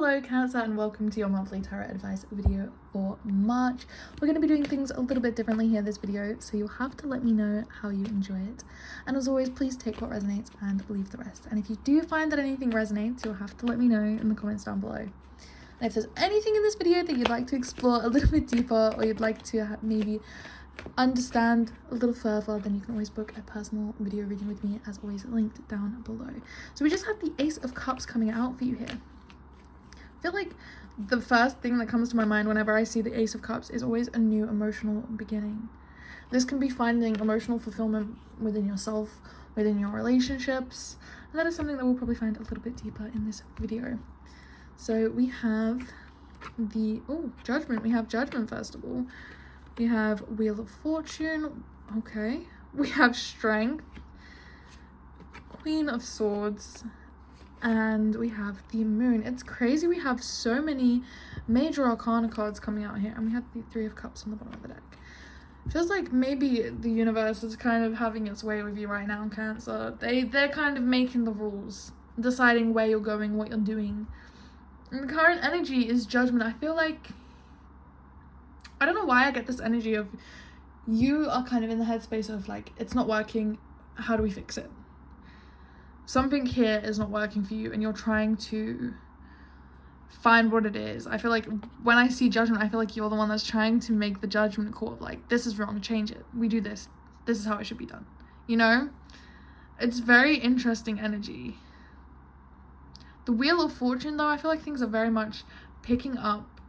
Hello Cancer, and welcome to your monthly tarot advice video for March. We're going to be doing things a little bit differently here this video, so you'll have to let me know how you enjoy it. And as always, please take what resonates and leave the rest. And if you do find that anything resonates, you'll have to let me know in the comments down below. And if there's anything in this video that you'd like to explore a little bit deeper, or you'd like to maybe understand a little further, then you can always book a personal video reading with me, as always linked down below. So we just have the Ace of Cups coming out for you here. I feel like the first thing that comes to my mind whenever I see the Ace of Cups is always a new emotional beginning. This can be finding emotional fulfillment within yourself, within your relationships, and that is something that we'll probably find a little bit deeper in this video. So we have the Judgment. We have Judgment first of all. We have Wheel of Fortune. Okay. We have Strength, Queen of Swords, and we have the Moon. It's crazy we have so many major arcana cards coming out here, and we have the Three of Cups on the bottom of the deck. It feels like maybe the universe is kind of having its way with you right now, Cancer. They're kind of making the rules, deciding where you're going, what you're doing. And the current energy is Judgment. I feel like, I don't know why I get this energy of you are kind of in the headspace of like, it's not working, how do we fix it? Something here is not working for you and you're trying to find what it is. I feel like when I see Judgment, I feel like you're the one that's trying to make the judgment call of like, this is wrong, change it. We do this. This is how it should be done. You know? It's very interesting energy. The Wheel of Fortune though, I feel like things are very much picking up,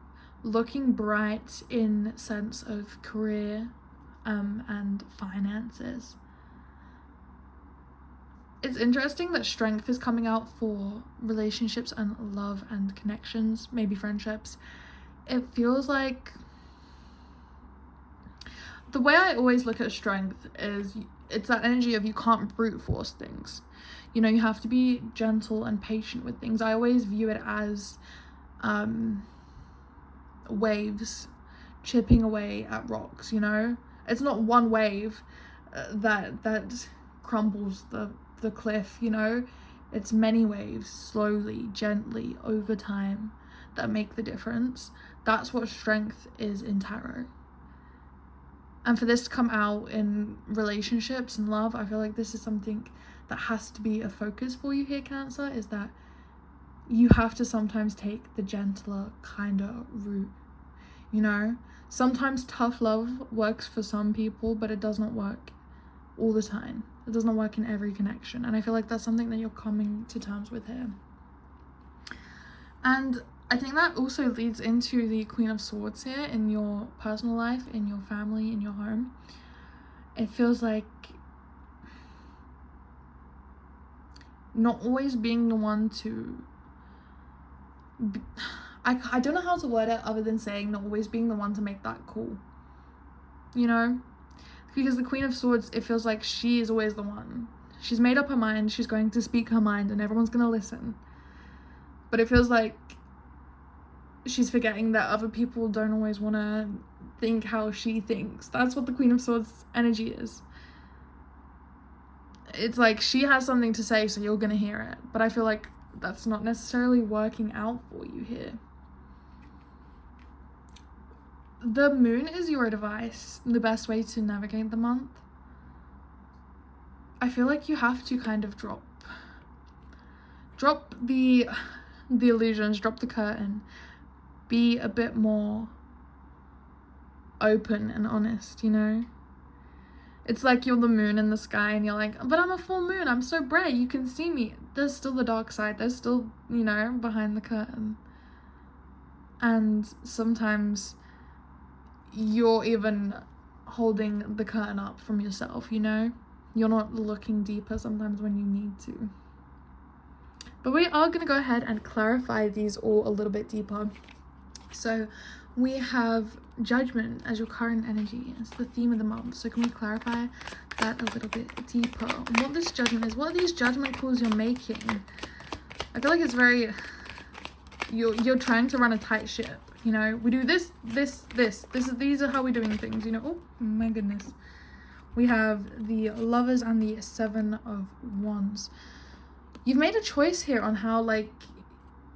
looking bright in sense of career and finances. It's interesting that Strength is coming out for relationships and love and connections, maybe friendships. It feels like the way I always look at Strength is it's that energy of you can't brute force things. You know, you have to be gentle and patient with things. I always view it as waves chipping away at rocks, you know? It's not one wave that crumbles the cliff, you know? It's many waves, slowly, gently, over time, that make the difference. That's what Strength is in tarot. And for this to come out in relationships and love, I feel like this is something that has to be a focus for you here, Cancer, is that you have to sometimes take the gentler, kinder route, you know? Sometimes tough love works for some people, but it does not work all the time. It does not work in every connection, and I feel like that's something that you're coming to terms with here. And I think that also leads into the Queen of Swords here in your personal life, in your family, in your home. It feels like not always being the one to I don't know how to word it other than saying not always being the one to make that call, you know? Because the Queen of Swords, it feels like she is always the one. She's made up her mind, she's going to speak her mind, and everyone's going to listen. But it feels like she's forgetting that other people don't always want to think how she thinks. That's what the Queen of Swords energy is. It's like she has something to say, so you're going to hear it. But I feel like that's not necessarily working out for you here. The Moon is your advice, the best way to navigate the month. I feel like you have to kind of drop the illusions, drop the curtain, be a bit more open and honest, you know? It's like you're the moon in the sky and you're like, but I'm a full moon, I'm so bright, you can see me. There's still the dark side, there's still, you know, behind the curtain. And sometimes you're even holding the curtain up from yourself, you know? You're not looking deeper sometimes when you need to. But we are going to go ahead and clarify these all a little bit deeper. So we have Judgment as your current energy. It's the theme of the month. So can we clarify that a little bit deeper? What this Judgment is, what are these judgment calls you're making? I feel like it's very, you're trying to run a tight ship. You know, we do this. These are how we're doing things, you know. Oh my goodness. We have the Lovers and the Seven of Wands. You've made a choice here on how, like,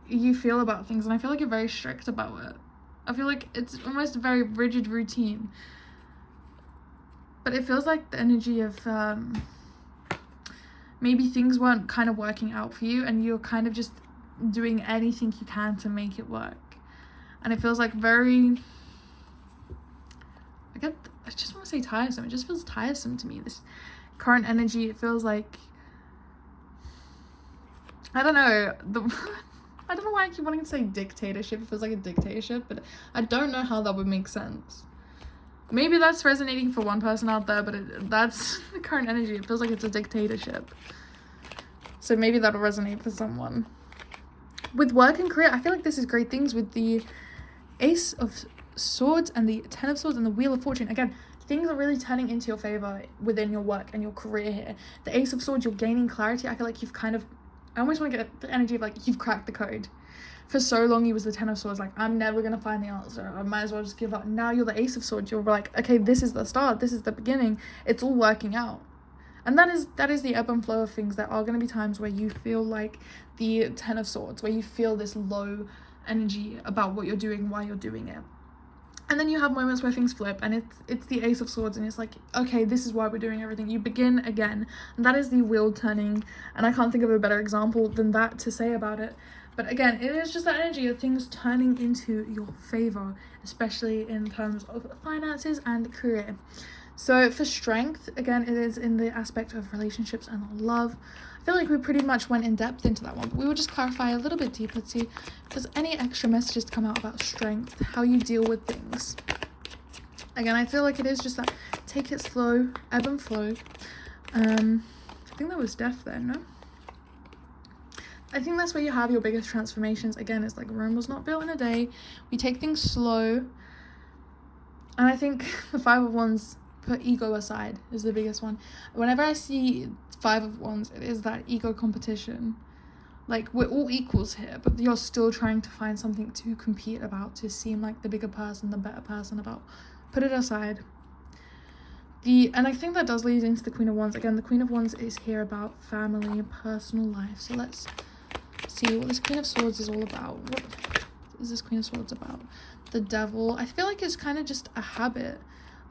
you feel about things, and I feel like you're very strict about it. I feel like it's almost a very rigid routine, but it feels like the energy of maybe things weren't kind of working out for you, and you're kind of just doing anything you can to make it work. And it feels like very, I just want to say tiresome. It just feels tiresome to me, this current energy. It feels like, I don't know, I don't know why I keep wanting to say dictatorship. It feels like a dictatorship, but I don't know how that would make sense. Maybe that's resonating for one person out there, but that's the current energy. It feels like it's a dictatorship. So maybe that'll resonate for someone. With work and career, I feel like this is great things with the Ace of Swords and the Ten of Swords and the Wheel of Fortune. Again, things are really turning into your favor within your work and your career here. The Ace of Swords, you're gaining clarity. I feel like you've kind of, I almost want to get the energy of like you've cracked the code. For so long you was the Ten of Swords, like I'm never gonna find the answer, I might as well just give up. Now you're the Ace of Swords, you're like, okay, this is the start, this is the beginning, it's all working out. And that is the ebb and flow of things. There are going to be times where you feel like the Ten of Swords, where you feel this low energy about what you're doing, why you're doing it. And then you have moments where things flip, and it's the Ace of Swords, and it's like, okay, this is why we're doing everything. You begin again, and that is the wheel turning, and I can't think of a better example than that to say about it. But again, it is just that energy of things turning into your favor, especially in terms of finances and career. So for strength, again, it is in the aspect of relationships and love. I feel like we pretty much went in depth into that one, but we will just clarify a little bit deeper to see if there's any extra messages to come out about strength, how you deal with things. Again, I feel like it is just that take it slow, ebb and flow. I think that was death there, no? I think that's where you have your biggest transformations. Again, it's like Rome was not built in a day. We take things slow. And I think the Five of Wands, put ego aside, is the biggest one. Whenever I see Five of Wands, it is that ego competition. Like, we're all equals here, but you're still trying to find something to compete about, to seem like the bigger person, the better person about. Put it aside. And I think that does lead into the Queen of Wands. Again, the Queen of Wands is here about family, personal life. So let's see what this Queen of Swords is all about. What is this Queen of Swords about? The Devil. I feel like it's kind of just a habit.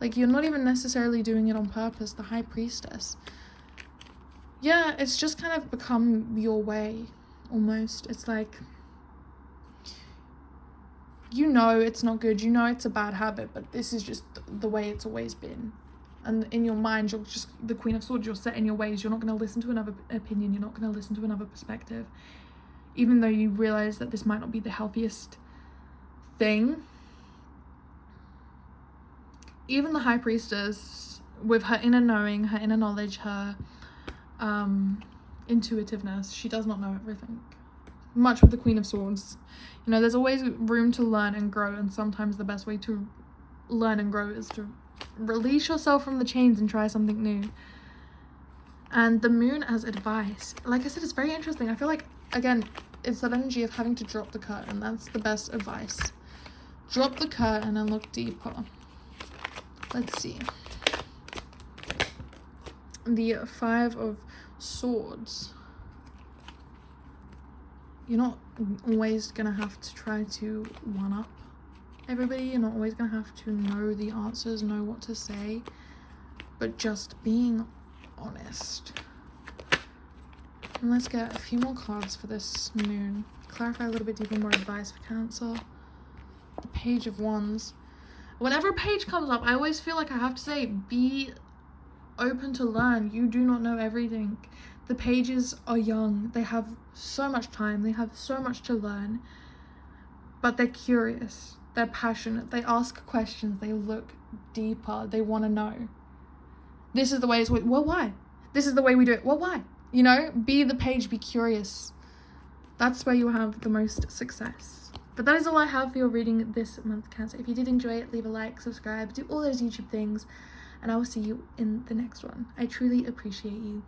Like, you're not even necessarily doing it on purpose. The High Priestess. Yeah, it's just kind of become your way, almost. It's like, you know it's not good. You know it's a bad habit, but this is just the way it's always been. And in your mind, you're just the Queen of Swords. You're set in your ways. You're not going to listen to another opinion. You're not going to listen to another perspective. Even though you realize that this might not be the healthiest thing. Even the High Priestess, with her inner knowing, her inner knowledge, her intuitiveness, she does not know everything. Much with the Queen of Swords. You know, there's always room to learn and grow, and sometimes the best way to learn and grow is to release yourself from the chains and try something new. And the Moon as advice. Like I said, it's very interesting. I feel like, again, it's that energy of having to drop the curtain. That's the best advice. Drop the curtain and look deeper. Let's see. The Five of Swords. You're not always going to have to try to one-up everybody. You're not always going to have to know the answers, know what to say. But just being honest. And let's get a few more cards for this Moon. Clarify a little bit deeper, more advice for Cancer. The Page of Wands. Whenever a page comes up, I always feel like I have to say, be open to learn. You do not know everything. The pages are young. They have so much time. They have so much to learn. But they're curious. They're passionate. They ask questions. They look deeper. They want to know. This is the way it's... Well, why? This is the way we do it. Well, why? You know, be the page. Be curious. That's where you have the most success. But that is all I have for your reading this month, Cancer. If you did enjoy it, leave a like, subscribe, do all those YouTube things, and I will see you in the next one. I truly appreciate you.